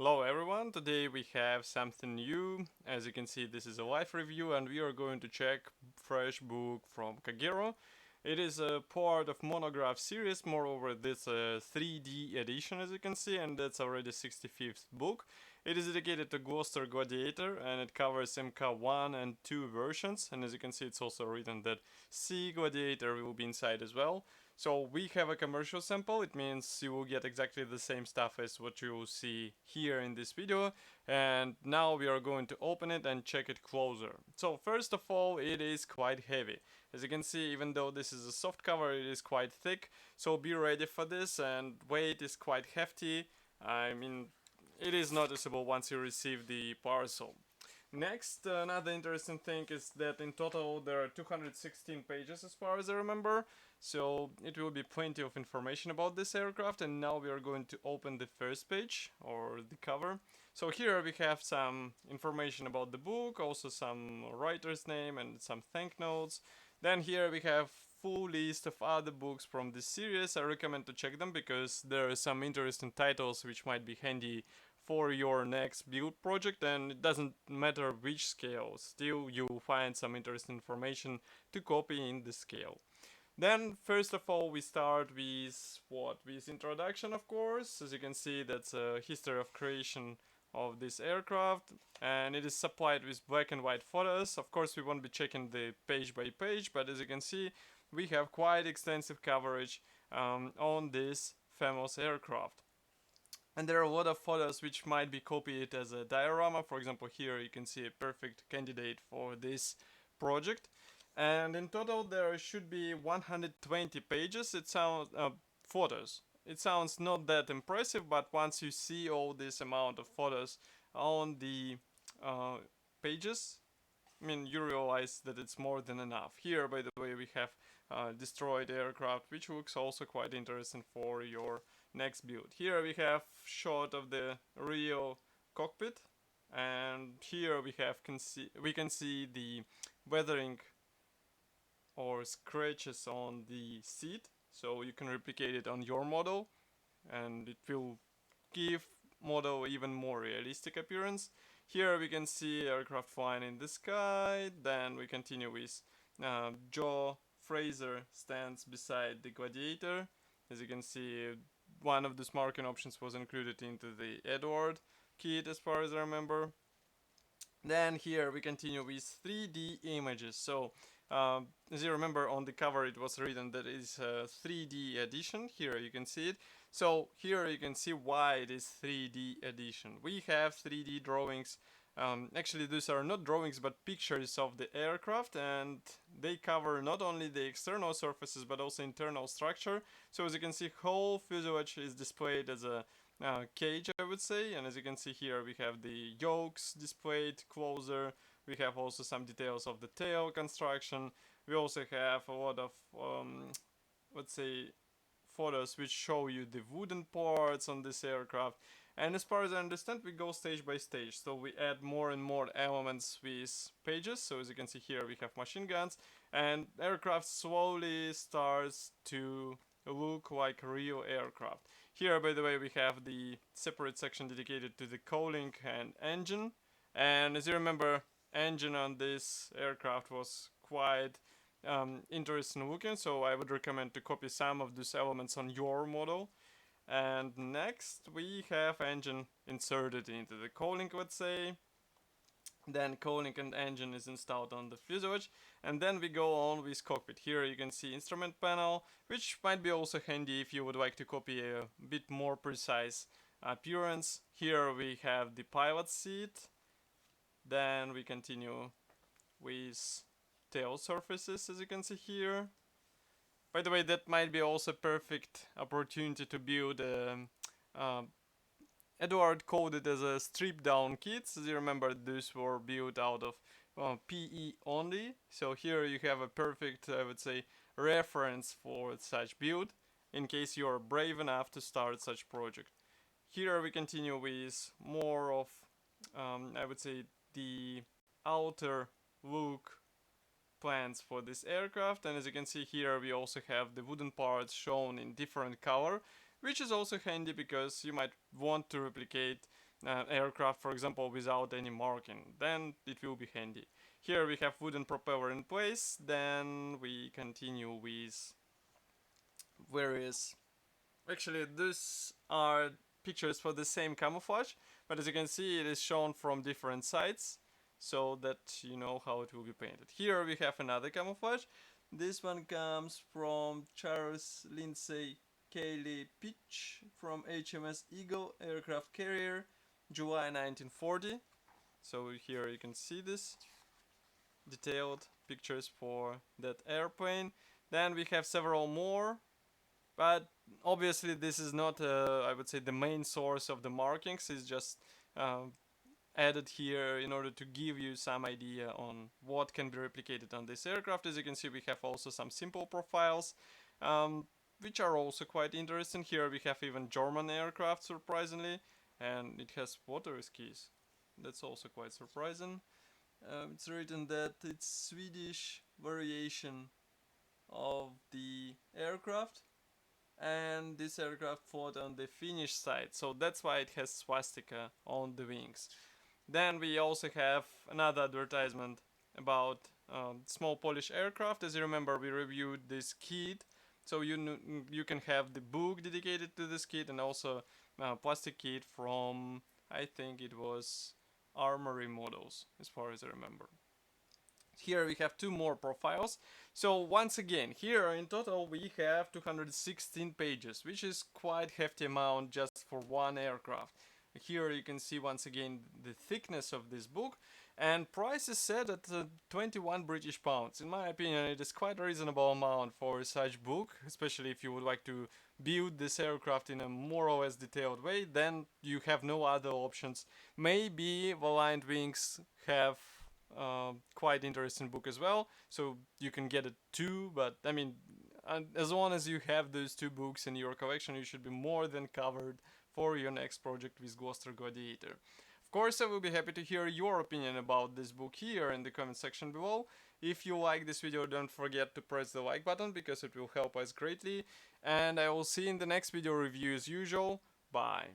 Hello everyone, today we have something new. As you can see, this is a live review and we are going to check fresh book from Kagero. It is a part of Monographs series, moreover this 3D edition as you can see, and that's already 65th book. It is dedicated to Gloster Gladiator and it covers MK1 and 2 versions, and as you can see it's also written that C Gladiator will be inside as well. So we have a commercial sample, it means you will get exactly the same stuff as what you will see here in this video, and now we are going to open it and check it closer. So first of all, it is quite heavy. As you can see, even though this is a soft cover, it is quite thick, so be ready for this, and weight is quite hefty. I mean, it is noticeable once you receive the parcel. Next, another interesting thing is that in total there are 216 pages as far as I remember, so it will be plenty of information about this aircraft, and now we are going to open the first page, or the cover. So here we have some information about the book, also some writer's name and some thank notes. Then here we have full list of other books from this series. I recommend to check them because there are some interesting titles which might be handy for your next build project, and it doesn't matter which scale, still you'll find some interesting information to copy in the scale. Then first of all we start with with introduction, of course. As you can see, that's a history of creation of this aircraft, and it is supplied with black and white photos. Of course we won't be checking the page by page, but as you can see we have quite extensive coverage on this famous aircraft. And there are a lot of photos which might be copied as a diorama. For example, here you can see a perfect candidate for this project. And in total there should be 120 pages. It sounds photos. It sounds not that impressive, but once you see all this amount of photos on the uh, pages, I mean, you realize that it's more than enough. Here, by the way, we have destroyed aircraft, which looks also quite interesting for your next build. Here we have shot of the real cockpit, and here we can see the weathering or scratches on the seat, so you can replicate it on your model, and it will give model even more realistic appearance. Here we can see aircraft flying in the sky. Then we continue with Joe Fraser stands beside the Gladiator. As you can see, one of the marking options was included into the Edward kit as far as I remember. Then here we continue with 3D images. So as you remember, on the cover it was written that it's a 3D edition. Here you can see it. So here you can see why it is 3D edition. We have 3D drawings. Actually, these are not drawings but pictures of the aircraft, and they cover not only the external surfaces but also internal structure. So as you can see, whole fuselage is displayed as a cage, I would say, and as you can see here we have the yokes displayed closer. We have also some details of the tail construction. We also have a lot of let's say photos which show you the wooden parts on this aircraft. And as far as I understand, we go stage by stage, so we add more and more elements with pages. So as you can see here we have machine guns, and aircraft slowly starts to look like a real aircraft. Here, by the way, we have the separate section dedicated to the cooling and engine. And as you remember, engine on this aircraft was quite interesting looking, so I would recommend to copy some of these elements on your model. And next we have engine inserted into the cooling, let's say. Then cooling and engine is installed on the fuselage, and then we go on with cockpit. Here you can see instrument panel, which might be also handy if you would like to copy a bit more precise appearance. Here we have the pilot seat. Then we continue with tail surfaces, as you can see here. By the way, that might be also perfect opportunity to build Edward called it as a stripped down kits. As you remember, these were built out of PE only. So here you have a perfect, I would say, reference for such build in case you are brave enough to start such project. Here we continue with more of, I would say, the outer look plans for this aircraft, and as you can see here we also have the wooden parts shown in different color, which is also handy because you might want to replicate aircraft, for example, without any marking, then it will be handy. Here we have wooden propeller in place, then we continue with various. Actually, these are pictures for the same camouflage, but as you can see, it is shown from different sides, so that you know how it will be painted. Here we have another camouflage. This one comes from Charles Lindsay Cayley Pitch from HMS Eagle aircraft carrier, July 1940. So here you can see this detailed pictures for that airplane. Then we have several more, but obviously this is not, I would say, the main source of the markings. It's just added here in order to give you some idea on what can be replicated on this aircraft. As you can see, we have also some simple profiles, which are also quite interesting. Here we have even German aircraft, surprisingly, and it has water skis. That's also quite surprising. It's written that it's Swedish variation of the aircraft, and this aircraft fought on the Finnish side, so that's why it has swastika on the wings. Then we also have another advertisement about small Polish aircraft. As you remember, we reviewed this kit, so you can have the book dedicated to this kit and also a plastic kit from, I think it was Armory Models, as far as I remember. Here we have two more profiles. So once again, here in total we have 216 pages, which is quite hefty amount just for one aircraft. Here you can see once again the thickness of this book, and price is set at 21 British pounds. In my opinion, it is quite a reasonable amount for such book, especially if you would like to build this aircraft in a more or less detailed way. Then you have no other options. Maybe the Aligned Wings have quite interesting book as well, so you can get it too. But I mean, as long as you have those two books in your collection, you should be more than covered for your next project with Gloster Gladiator. Of course, I will be happy to hear your opinion about this book here in the comment section below. If you like this video, don't forget to press the like button because it will help us greatly. And I will see you in the next video review as usual. Bye.